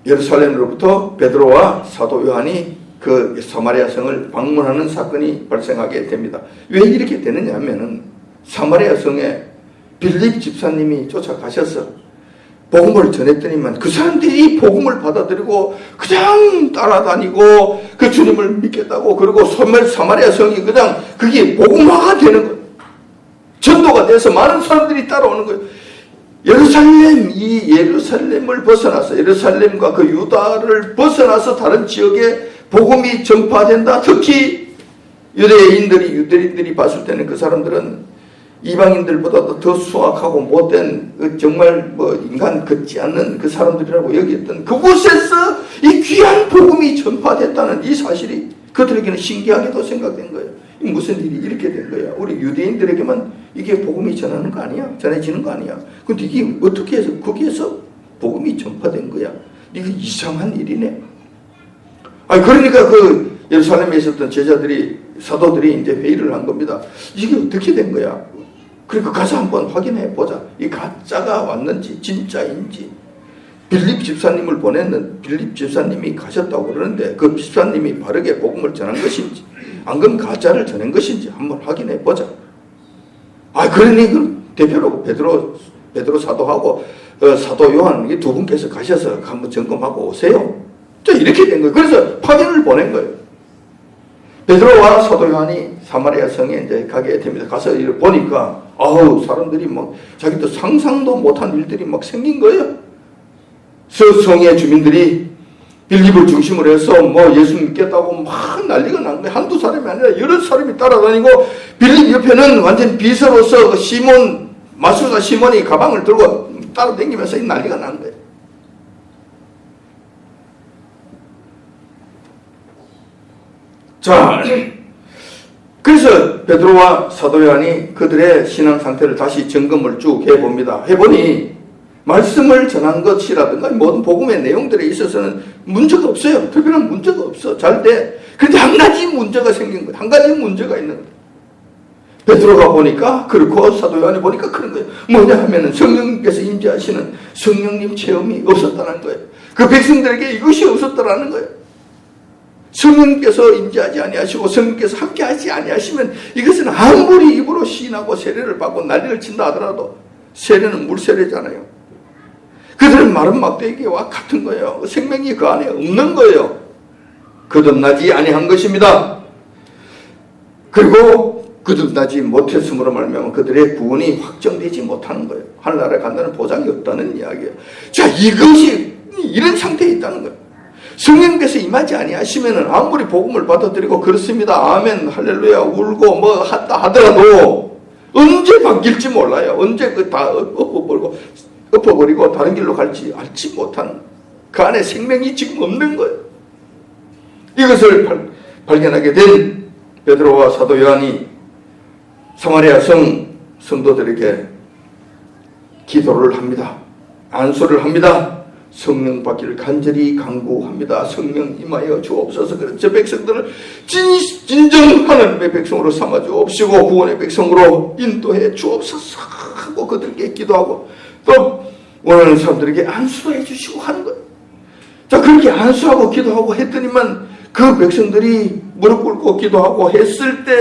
예루살렘으로부터 베드로와 사도 요한이 그 사마리아 성을 방문하는 사건이 발생하게 됩니다. 왜 이렇게 되느냐 하면은 사마리아 성에 빌립 집사님이 쫓아가셔서 복음을 전했더니만 그 사람들이 복음을 받아들이고 그냥 따라다니고 그 주님을 믿겠다고 그러고 사마리아 성이 그냥 그게 복음화가 되는 거예요. 전도가 돼서 많은 사람들이 따라오는 거예요. 예루살렘을 벗어나서 예루살렘과 그 유다를 벗어나서 다른 지역에 복음이 전파된다. 특히 유대인들이 봤을 때는 그 사람들은 이방인들보다도 더 수악하고 못된 정말 인간 같지 않는 그 사람들이라고 여겼던 그곳에서 이 귀한 복음이 전파됐다는 이 사실이 그들에게는 신기하게도 생각된 거예요. 무슨 일이 이렇게 된 거야? 우리 유대인들에게만 이게 복음이 전하는 거 아니야? 전해지는 거 아니야? 근데 이게 어떻게 해서 거기에서 복음이 전파된 거야? 이게 이상한 일이네. 그러니까 그 예루살렘에 있었던 제자들이 사도들이 이제 회의를 한 겁니다. 이게 어떻게 된 거야? 그러니까 가서 한번 확인해 보자. 이 가짜가 왔는지 진짜인지. 빌립 집사님을 보냈는 빌립 집사님이 가셨다고 그러는데 그 집사님이 바르게 복음을 전한 것인지 안 그러면 가짜를 전한 것인지 한번 확인해 보자. 그러니 그 대표로 베드로 사도하고 사도 요한 이 두 분께서 가셔서 한번 점검하고 오세요. 이렇게 된 거예요. 그래서 파견을 보낸 거예요. 베드로와 사도 요한이 사마리아 성에 이제 가게 됩니다. 가서 보니까 사람들이 막 자기도 상상도 못한 일들이 막 생긴 거예요. 성의 주민들이 빌립을 중심으로 해서 예수 믿겠다고 막 난리가 난 거예요. 한두 사람이 아니라 여러 사람이 따라다니고 빌립 옆에는 완전 비서로서 마술사 시몬이 가방을 들고 따라다니면서 난리가 난 거예요. 그래서 베드로와 사도 요한이 그들의 신앙 상태를 다시 점검을 쭉 해봅니다. 해보니 말씀을 전한 것이라든가 모든 복음의 내용들에 있어서는 문제가 없어요. 특별한 문제가 없어. 잘 돼. 그런데 한 가지 문제가 생긴 거예요. 한 가지 문제가 있는 거예요. 베드로가 보니까 그렇고 사도 요한이 보니까 그런 거예요. 뭐냐 하면은 성령님께서 임재하시는 성령님 체험이 없었다는 거예요. 그 백성들에게 이것이 없었다라는 거예요. 성령님께서 임재하지 아니하시고 성령님께서 함께하지 아니하시면 이것은 아무리 입으로 시인하고 세례를 받고 난리를 친다 하더라도 세례는 물세례잖아요. 그들은 마른 막대기와 같은 거예요. 생명이 그 안에 없는 거예요. 거듭나지 아니한 것입니다. 그리고 거듭나지 못했으므로 말미암아 그들의 구원이 확정되지 못하는 거예요. 하늘나라에 간다는 보장이 없다는 이야기예요. 이것이 이런 상태에 있다는 거예요. 성령께서 임하지 아니하시면은 아무리 복음을 받아들이고 그렇습니다. 아멘 할렐루야 울고 한다 하더라도 언제 바뀔지 몰라요. 언제 다 엎어버리고 다른 길로 갈지 알지 못하는 그 안에 생명이 지금 없는 거예요. 이것을 발견하게 된 베드로와 사도 요한이 사마리아 성도들에게 기도를 합니다. 안수를 합니다. 성령 받기를 간절히 간구합니다. 성령 임하여 주옵소서. 그래서 저 백성들을 진정 하나님의 백성으로 삼아 주옵시고 구원의 백성으로 인도해 주옵소서 하고 그들에게 기도하고 또 원하는 사람들에게 안수해 주시고 하는 거예요. 그렇게 안수하고 기도하고 했더니만 그 백성들이 무릎 꿇고 기도하고 했을 때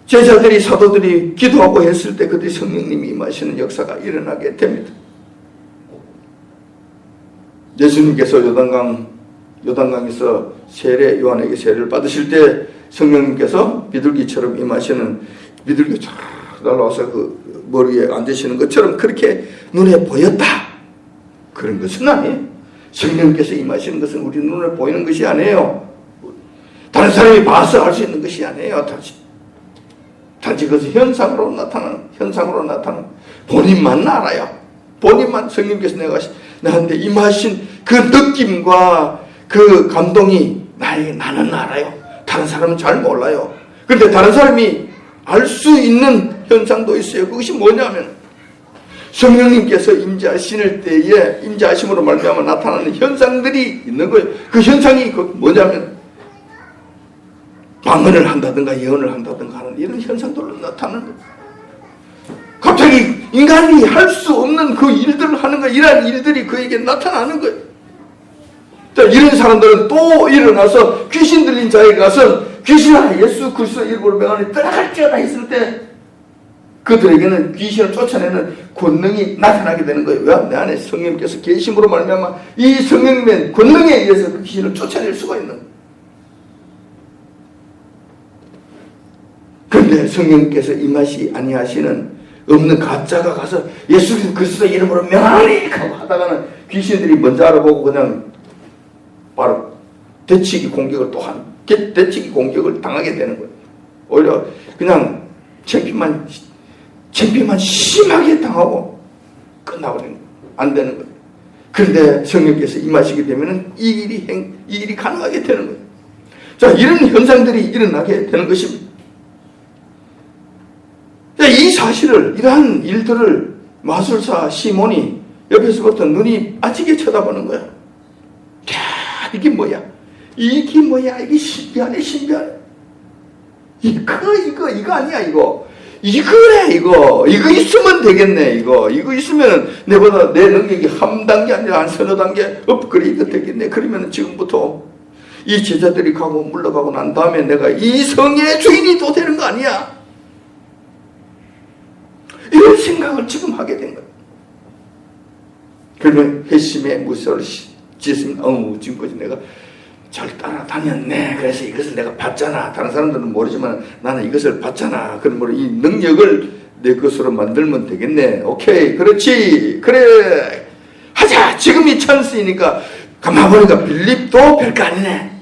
제자들이 사도들이 기도하고 했을 때 그들이 성령님이 임하시는 역사가 일어나게 됩니다. 예수님께서 요단강에서 요한에게 세례를 받으실 때 성령님께서 비둘기처럼 임하시는 비둘기 쫙 날아와서 그 머리에 앉으시는 것처럼 그렇게 눈에 보였다. 그런 것은 아니에요. 성령님께서 임하시는 것은 우리 눈에 보이는 것이 아니에요. 다른 사람이 봐서 알 수 있는 것이 아니에요. 단지 그것은 현상으로 나타나는 본인만 알아요. 본인만 성령께서 나한테 임하신 그 느낌과 그 감동이 나는 알아요. 다른 사람은 잘 몰라요. 그런데 다른 사람이 알 수 있는 현상도 있어요. 그것이 뭐냐면 성령님께서 임재하실 때에 임재하심으로 말미암아 나타나는 현상들이 있는 거예요. 그 현상이 뭐냐면 방언을 한다든가 예언을 한다든가 하는 이런 현상들로 나타나는 거예요. 갑자기 인간이 할 수 없는 그 일들을 하는 거예요. 이러한 일들이 그에게 나타나는 거예요. 이런 사람들은 또 일어나서 귀신 들린 자에게 가서 귀신아 예수 그리스도 이름으로 명하니 떠나갈지어다 했을 때 그들에게는 귀신을 쫓아내는 권능이 나타나게 되는 거예요. 왜? 내 안에 성령님께서 계심으로 말미암아 이 성령님의 권능에 의해서 그 귀신을 쫓아낼 수가 있는 거예요. 그런데 성령님께서 임하시 아니하시는 없는 가짜가 가서 예수 그리스도 이름으로 명하니 하고 하다가는 귀신들이 먼저 알아보고 그냥 바로 대치기 공격을 또한 대치기 공격을 당하게 되는 거예요. 오히려 그냥 창피만 심하게 당하고 끝나버리는 거예요. 안 되는 거예요. 그런데 성령께서 임하시게 되면은 이 일이 가능하게 되는 거예요. 자, 이런 현상들이 일어나게 되는 것입니다. 자, 이 사실을, 이러한 일들을 마술사 시몬이 옆에서부터 눈이 빠지게 쳐다보는 거야. 야, 이게 뭐야? 이게 신비하네. 이거 아니야, 이거. 이거래, 이거 있으면 되겠네, 이거 있으면 내보다 내 능력이 한 단계 아니라 한 서너 단계 업그레이드 되겠네. 그러면 지금부터 이 제자들이 물러가고 난 다음에 내가 이 성의 주인이 또 되는 거 아니야? 이런 생각을 지금 하게 된 거예요. 그러면 회심의 무서를 지었습니다. 지금까지 내가 절 따라다녔네. 그래서 이것을 내가 봤잖아. 다른 사람들은 모르지만 나는 이것을 봤잖아. 그러므로 이 능력을 내 것으로 만들면 되겠네. 오케이, 그렇지, 그래, 하자. 지금이 찬스이니까. 가만 보니까 빌립도 별거 아니네.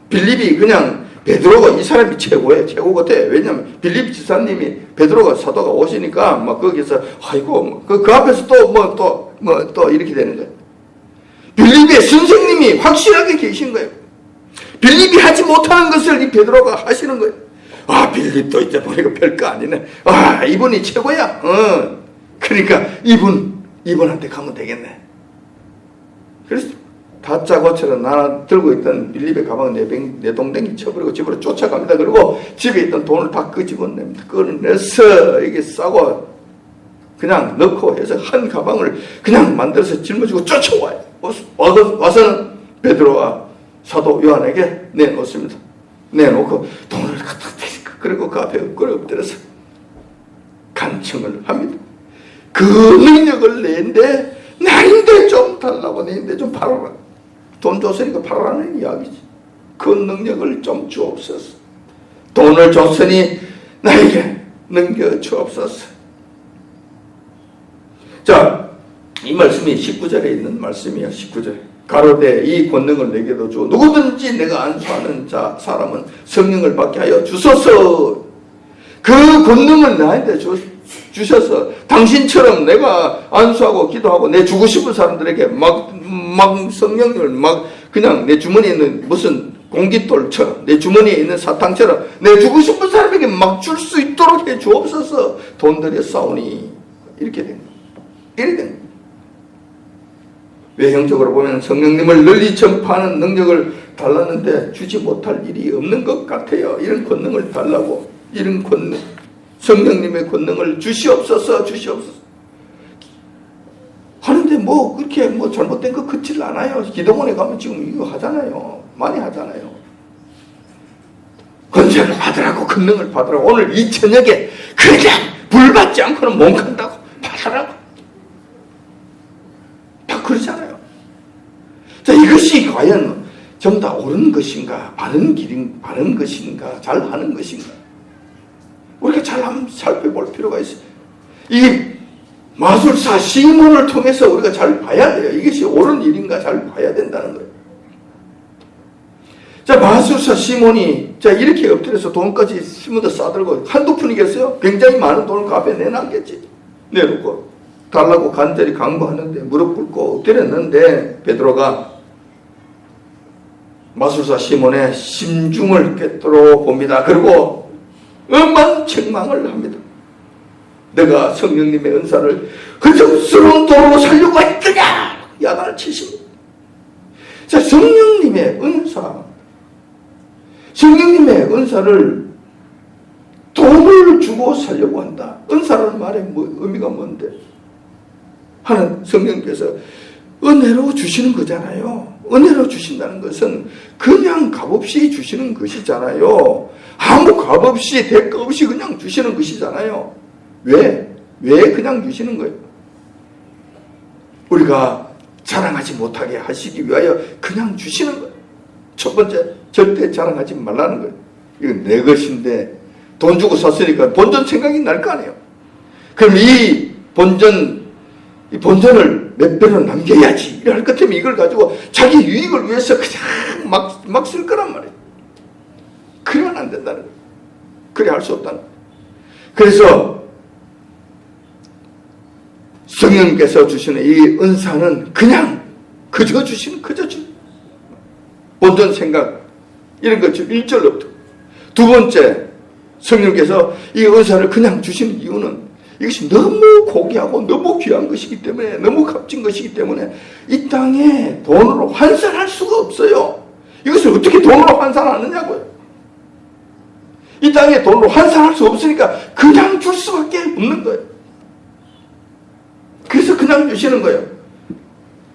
빌립이 그냥 베드로가 이 사람이 최고 같아. 왜냐면 빌립 지사님이 베드로가 사도가 오시니까 막 거기서 아이고 그 앞에서 또 이렇게 되는 거예요. 빌립의 선생님이 확실하게 계신 거예요. 빌립이 하지 못하는 것을 이 베드로가 하시는 거예요. 아, 빌립도 이제 보니까 별거 아니네. 아, 이분이 최고야. 그러니까 이분한테 가면 되겠네. 그래서 다짜고처럼 나 들고 있던 빌립의 가방을 내 동댕이 쳐버리고 집으로 쫓아갑니다. 그리고 집에 있던 돈을 다 끄집어냅니다. 꺼내서 이게 싸고 그냥 넣고 해서 한 가방을 그냥 만들어서 짊어지고 쫓아와요. 와서는 베드로와 사도 요한에게 내놓습니다. 내놓고 돈을 갖다 대니까 그리고 그 앞에 엎드려서 간청을 합니다. 그 능력을 내는데 나인데 좀 달라고, 내인데 좀 팔아라. 돈 줬으니까 팔아라는 이야기지. 그 능력을 좀 주옵소서. 돈을 줬으니 나에게 넘겨 주옵소서. 자, 이 말씀이 19절에 있는 말씀이야. 19절. 가로되 이 권능을 내게도 주 누구든지 내가 안수하는 사람은 성령을 받게 하여 주소서. 그 권능을 나한테 주셔서 당신처럼 내가 안수하고 기도하고 내 주고 싶은 사람들에게 막 성령을 그냥 내 주머니에 있는 무슨 공깃돌처럼, 내 주머니에 있는 사탕처럼 내 주고 싶은 사람에게 막 줄 수 있도록 해 주옵소서. 돈 들여 싸우니 이렇게 된 거예요. 이렇게 된 거예요. 외형적으로 보면 성령님을 널리 전파하는 능력을 달랐는데 주지 못할 일이 없는 것 같아요. 이런 권능을 달라고, 이런 권능, 성령님의 권능을 주시옵소서 하는데 그렇게 잘못된 거 그칠 않아요. 기도원에 가면 지금 이거 하잖아요. 많이 하잖아요. 권세를 받으라고, 권능을 받으라고. 오늘 이 저녁에 그냥 불 받지 않고는 못 간다고, 받으라고. 다 그러잖아요. 자, 이것이 과연 전부 다 옳은 것인가, 바른 것인가, 잘하는 것인가. 우리가 잘 한번 살펴볼 필요가 있어요. 이 마술사 시몬을 통해서 우리가 잘 봐야 돼요. 이것이 옳은 일인가 잘 봐야 된다는 거예요. 자, 마술사 시몬이 이렇게 엎드려서 돈까지 시몬도 싸들고 한두 푼이겠어요? 굉장히 많은 돈을 그 앞에 내놨겠지. 내놓고 달라고 간절히 강구하는데 무릎 꿇고 엎드렸는데 베드로가 마술사 시몬의 심중을 꿰뚫어 봅니다. 그리고 엄한 책망을 합니다. 내가 성령님의 은사를 흑성스러운 도로 살려고 했더냐? 야단을 치십니다. 자, 성령님의 은사를 돈을 주고 살려고 한다. 은사라는 말의 의미가 뭔데? 하는 성령께서 은혜로 주시는 거잖아요. 은혜로 주신다는 것은 그냥 값없이 주시는 것이잖아요. 아무 값없이 대가 없이 그냥 주시는 것이잖아요. 왜 그냥 주시는 거예요? 우리가 자랑하지 못하게 하시기 위하여 그냥 주시는 거예요. 첫 번째, 절대 자랑하지 말라는 거예요. 이건 내 것인데 돈 주고 샀으니까 본전 생각이 날 거 아니에요. 그럼 이 본전을 몇 배로 남겨야지 이럴 것 때문에 이걸 가지고 자기 유익을 위해서 그냥 막 쓸 거란 말이에요. 그러면 안 된다는 거예요. 그래 할 수 없다는 거예요. 그래서 성령께서 주시는 이 은사는 그냥 그저 주시는 본전 생각 이런 거 일절로부터. 두 번째, 성령께서 이 은사를 그냥 주시는 이유는 이것이 너무 고귀하고 너무 귀한 것이기 때문에, 너무 값진 것이기 때문에 이 땅에 돈으로 환산할 수가 없어요. 이것을 어떻게 돈으로 환산하느냐고요. 이 땅에 돈으로 환산할 수 없으니까 그냥 줄 수밖에 없는 거예요. 그래서 그냥 주시는 거예요.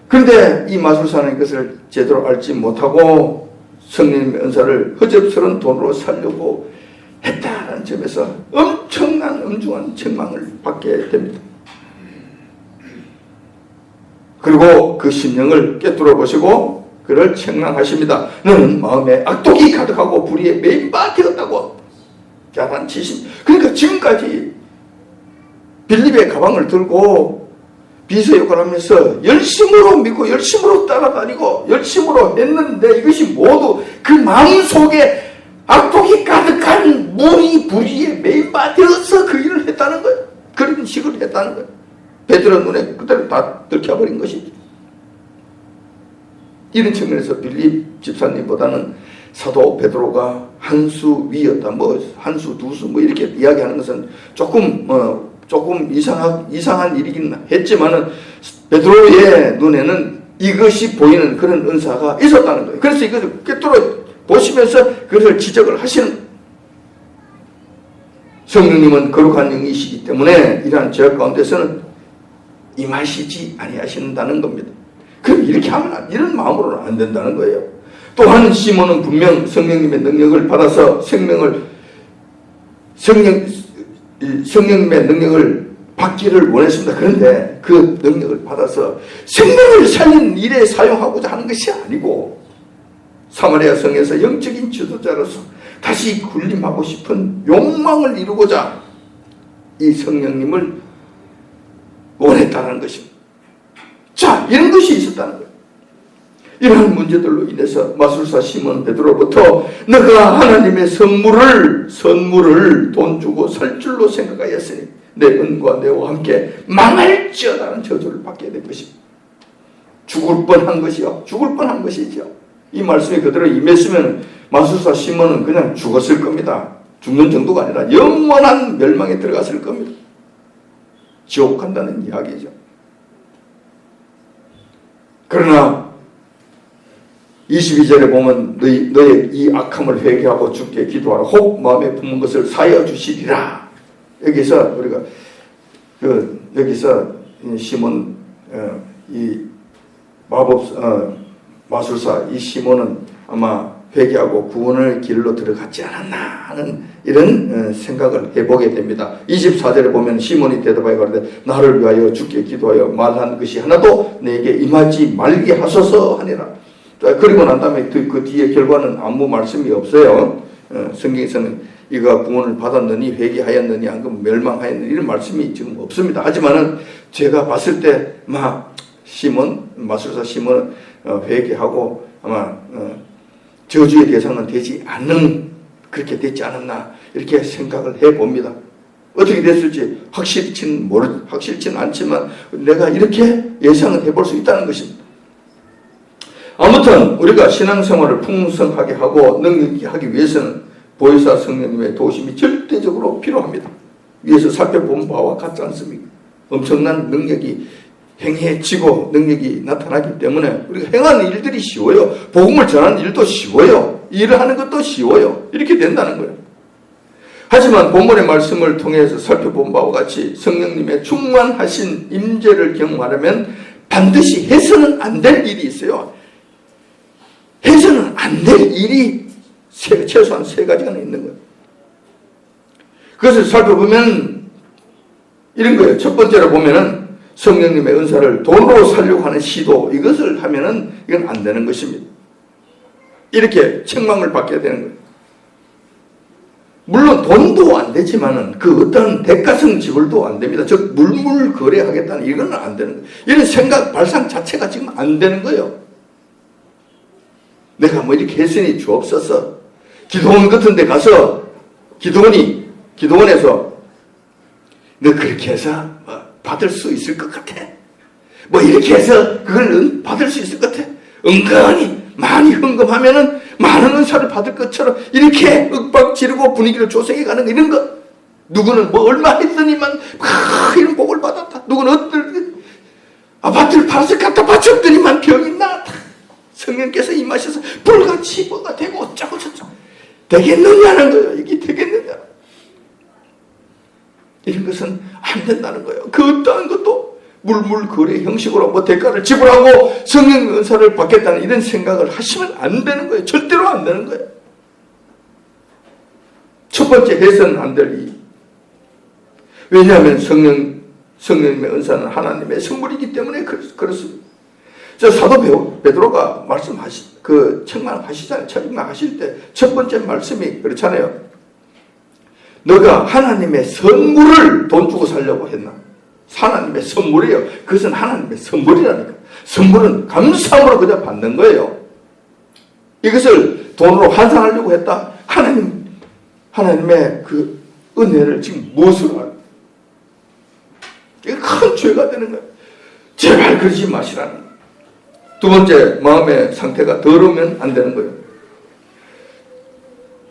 그런데 이 마술사는 이것을 제대로 알지 못하고 성령님의 은사를 허접스러운 돈으로 살려고 했다는 점에서 엄청난 엄중한 책망을 받게 됩니다. 그리고 그 심령을 꿰뚫어 보시고 그를 책망하십니다. 너는 마음에 악독이 가득하고 불의에 매인 바 되었다고 야단치십니다. 그러니까 지금까지 빌립의 가방을 들고 비서 역할을 하면서 열심으로 믿고 열심으로 따라다니고 열심으로 했는데 이것이 모두 그 마음속에 악독이 가득한 불의에 매인바 되어서 그 일을 했다는 거예요. 그런 식으로 했다는 거예요. 베드로 눈에 그대로 다 들켜버린 것이죠. 이런 측면에서 빌립 집사님보다는 사도 베드로가 한 수 위였다. 한 수, 두 수 이렇게 이야기하는 것은 조금 이상한 일이긴 했지만은 베드로의 눈에는 이것이 보이는 그런 은사가 있었다는 거예요. 그래서 이것을 꿰뚫어 보시면서 그것을 지적을 하시는 거예요. 성령님은 거룩한 영이시기 때문에 이러한 죄악 가운데서는 임하시지 아니하신다는 겁니다. 그럼 이렇게 하면 이런 마음으로는 안 된다는 거예요. 또한 시몬은 분명 성령님의 능력을 받아서 성령님의 능력을 받기를 원했습니다. 그런데 그 능력을 받아서 생명을 살리는 일에 사용하고자 하는 것이 아니고 사마리아 성에서 영적인 지도자로서 다시 군림하고 싶은 욕망을 이루고자 이 성령님을 원했다는 것입니다. 자, 이런 것이 있었다는 거예요. 이러한 문제들로 인해서 마술사 시몬 베드로부터 너가 하나님의 선물을 돈 주고 살 줄로 생각하였으니 내 은과 내와 함께 망할지어다는 저주를 받게 될 것입니다. 죽을 뻔한 것이요. 죽을 뻔한 것이죠. 이 말씀이 그대로 임했으면 마술사 시몬은 그냥 죽었을 겁니다. 죽는 정도가 아니라 영원한 멸망에 들어갔을 겁니다. 지옥 간다는 이야기죠. 그러나 22절에 보면 너의 이 악함을 회개하고 주께 기도하라. 혹 마음에 품은 것을 사여 주시리라. 여기서 우리가 여기서 시몬 이 마술사 이 시몬은 아마 회개하고 구원의 길로 들어갔지 않았나 하는 이런 생각을 해보게 됩니다. 24절에 보면 시몬이 대답하여 가로되 나를 위하여 주께 기도하여 말한 것이 하나도 내게 임하지 말게 하소서 하니라. 그리고 난 다음에 그 뒤에 결과는 아무 말씀이 없어요. 성경에서는 이가 구원을 받았느니 회개하였느니 한금 멸망하였느니 이런 말씀이 지금 없습니다. 하지만은 제가 봤을 때 마술사 시몬은 회개하고 아마 저주의 대상은 되지 않는 그렇게 됐지 않았나 이렇게 생각을 해봅니다. 어떻게 됐을지 확실치는 않지만 내가 이렇게 예상은 해볼 수 있다는 것입니다. 아무튼 우리가 신앙생활을 풍성하게 하고 능력있게 하기 위해서는 보혜사 성령님의 도우심이 절대적으로 필요합니다. 위에서 살펴본 바와 같지 않습니까? 엄청난 능력이 행해지고 능력이 나타나기 때문에 우리가 행하는 일들이 쉬워요. 복음을 전하는 일도 쉬워요. 일을 하는 것도 쉬워요. 이렇게 된다는 거예요. 하지만 본문의 말씀을 통해서 살펴본 바와 같이 성령님의 충만하신 임재를 경험하려면 반드시 해서는 안 될 일이 있어요. 해서는 안 될 일이 최소한 세 가지가 있는 거예요. 그것을 살펴보면 이런 거예요. 첫 번째로 보면은 성령님의 은사를 돈으로 살려고 하는 시도, 이것을 하면은 이건 안 되는 것입니다. 이렇게 책망을 받게 되는 거예요. 물론 돈도 안 되지만은 그 어떤 대가성 지불도 안 됩니다. 즉 물물 거래하겠다는 이거는 안 되는 거예요. 이런 생각 발상 자체가 지금 안 되는 거예요. 내가 뭐 이렇게 했으니 주옵소서. 기도원 같은 데 가서 기도원에서 너 그렇게 해서 받을 수 있을 것 같아. 뭐 이렇게 해서 그걸 받을 수 있을 것 같아. 은근히 많이 헌금하면은 많은 은사를 받을 것처럼 이렇게 윽박 지르고 분위기를 조성해가는 이런 것. 누구는 뭐 얼마 했더니만 이런 복을 받았다. 누구는 어떤 아파트를 팔아서 갖다 바쳤더니만 병이 나았다. 성령께서 임하셔서 불같이 뭐가 되고 어쩌고 저쩌고. 되겠느냐는 거예요. 이게 되겠느냐. 이런 것은 안 된다는 거예요. 그 어떠한 것도 물물거래 형식으로 뭐 대가를 지불하고 성령 은사를 받겠다는 이런 생각을 하시면 안 되는 거예요. 절대로 안 되는 거예요. 첫 번째 해서는 안 될 이. 왜냐하면 성령님의 은사는 하나님의 선물이기 때문에 그렇습니다. 저 사도 베드로가 책망하실 때 첫 번째 말씀이 그렇잖아요. 너가 하나님의 선물을 돈 주고 살려고 했나? 하나님의 선물이에요. 그것은 하나님의 선물이라니까. 선물은 감사함으로 그냥 받는 거예요. 이것을 돈으로 환산하려고 했다. 하나님의 그 은혜를 지금 무엇으로 알고? 이게 큰 죄가 되는 거예요. 제발 그러지 마시라는 거예요. 두 번째, 마음의 상태가 더러우면 안 되는 거예요.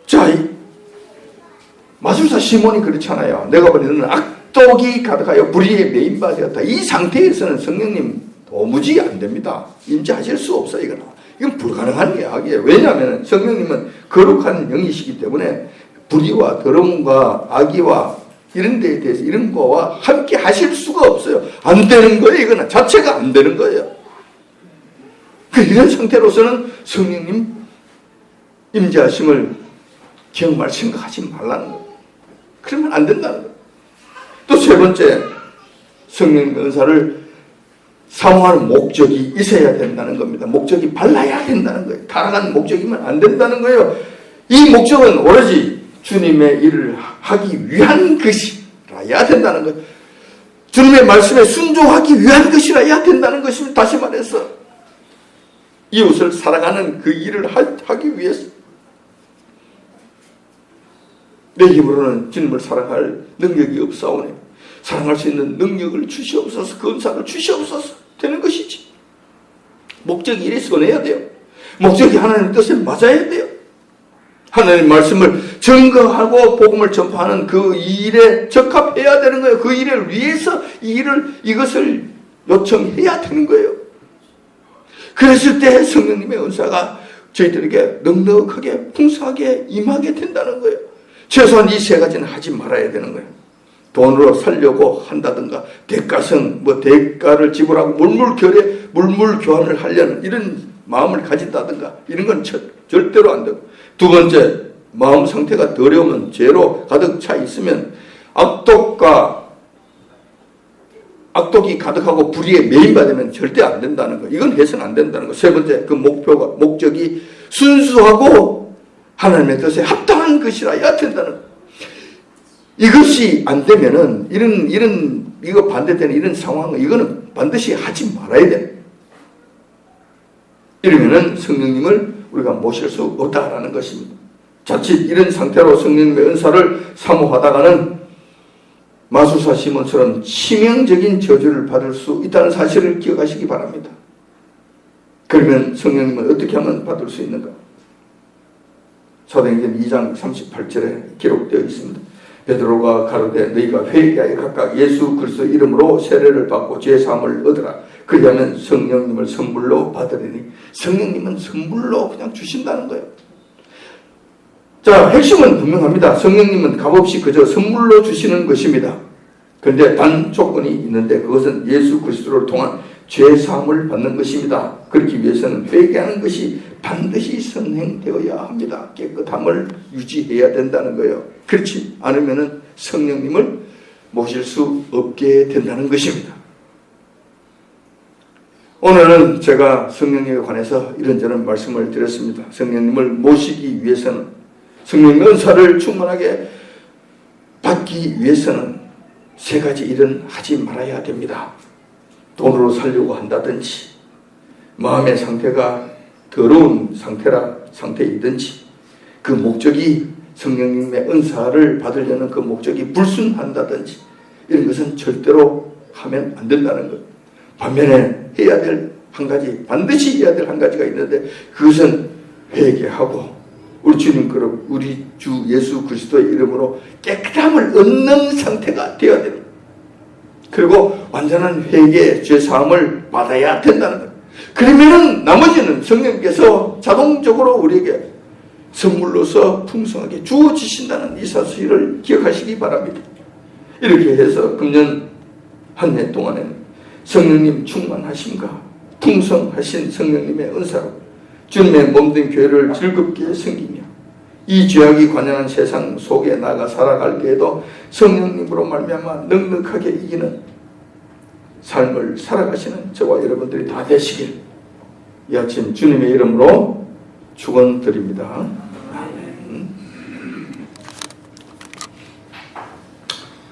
자, 마술사 시몬이 그렇잖아요. 내가 보니 너는 악독이 가득하여 불의에 매인바 되었다. 이 상태에서는 성령님 도무지 안 됩니다. 임재하실 수 없어요. 이건 불가능한 이야기예요. 왜냐하면 성령님은 거룩한 영이시기 때문에 불의와 더러움과 악의와 이런 데에 대해서 이런 거와 함께 하실 수가 없어요. 안 되는 거예요. 이거는 자체가 안 되는 거예요. 이런 상태로서는 성령님 임재하심을 정말 생각하지 말라는 거예요. 그러면 안 된다는 거예요. 또 세 번째, 성령님의 은사를 사모하는 목적이 있어야 된다는 겁니다. 목적이 발라야 된다는 거예요. 타락한 목적이면 안 된다는 거예요. 이 목적은 오로지 주님의 일을 하기 위한 것이라야 된다는 거예요. 주님의 말씀에 순종하기 위한 것이라야 된다는 것입니다. 다시 말해서 이웃을 사랑하는 그 일을 하기 위해서 내 힘으로는 주님을 사랑할 능력이 없사오니 사랑할 수 있는 능력을 주시옵소서, 그 은사를 주시옵소서 되는 것이지. 목적이 이래 선해야 돼요. 목적이 하나님의 뜻에 맞아야 돼요. 하나님 말씀을 증거하고 복음을 전파하는 그 일에 적합해야 되는 거예요. 그 일을 위해서 이것을 요청해야 되는 거예요. 그랬을 때 성령님의 은사가 저희들에게 넉넉하게 풍성하게 임하게 된다는 거예요. 최소한 이 세 가지는 하지 말아야 되는 거예요. 돈으로 살려고 한다든가 대가성, 대가를 지불하고 물물 교환을 하려는 이런 마음을 가진다든가 이런 건 절대로 안 되고. 두 번째, 마음 상태가 더러우면 죄로 가득 차 있으면 악독이 가득하고 불의에 매인받으면 절대 안 된다는 거. 이건 해서는 안 된다는 거. 세 번째, 그 목적이 순수하고 하나님의 뜻에 합당한 것이라야 된다는 거. 이것이 안 되면은 이거 반대되는 이런 상황은 이거는 반드시 하지 말아야 돼. 이러면은 성령님을 우리가 모실 수 없다라는 것입니다. 자칫 이런 상태로 성령님의 은사를 사모하다가는 마술사 시몬처럼 치명적인 저주를 받을 수 있다는 사실을 기억하시기 바랍니다. 그러면 성령님은 어떻게 하면 받을 수 있는가? 사도행전 2장 38절에 기록되어 있습니다. 베드로가 가로되 너희가 회개하여 각각 예수 그리스도 이름으로 세례를 받고 죄사함을 얻으라. 그리하면 성령님을 선물로 받으리니. 성령님은 선물로 그냥 주신다는 거예요. 자, 핵심은 분명합니다. 성령님은 값없이 그저 선물로 주시는 것입니다. 그런데 단 조건이 있는데 그것은 예수 그리스도를 통한 죄사함을 받는 것입니다. 그렇기 위해서는 회개하는 것이 반드시 선행되어야 합니다. 깨끗함을 유지해야 된다는 거예요. 그렇지 않으면 성령님을 모실 수 없게 된다는 것입니다. 오늘은 제가 성령님에 관해서 이런저런 말씀을 드렸습니다. 성령님을 모시기 위해서는, 성령의 은사를 충만하게 받기 위해서는 세 가지 일은 하지 말아야 됩니다. 돈으로 살려고 한다든지, 마음의 상태가 더러운 상태이든지, 그 목적이 성령님의 은사를 받으려는 그 목적이 불순한다든지, 이런 것은 절대로 하면 안 된다는 것. 반면에 해야 될 한 가지, 반드시 해야 될 한 가지가 있는데, 그것은 회개하고 우리 주님, 우리 주 예수 그리스도의 이름으로 깨끗함을 얻는 상태가 되어야 됩니다. 그리고 완전한 회개, 죄 사함을 받아야 된다는 것. 그러면은 나머지는 성령께서 자동적으로 우리에게 선물로서 풍성하게 주어지신다는 이 사실을 기억하시기 바랍니다. 이렇게 해서 금년 한 해 동안에는 성령님 충만하심과 풍성하신 성령님의 은사로 주님의 몸된 교회를 즐겁게 섬기며 이 죄악이 관영한 세상 속에 나가 살아갈 때에도 성령님으로 말미암아 넉넉하게 이기는 삶을 살아가시는 저와 여러분들이 다 되시길 이 아침 주님의 이름으로 축원드립니다.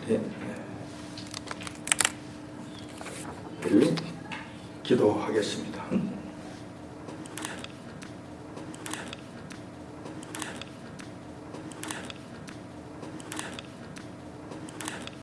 네. 기도하겠습니다.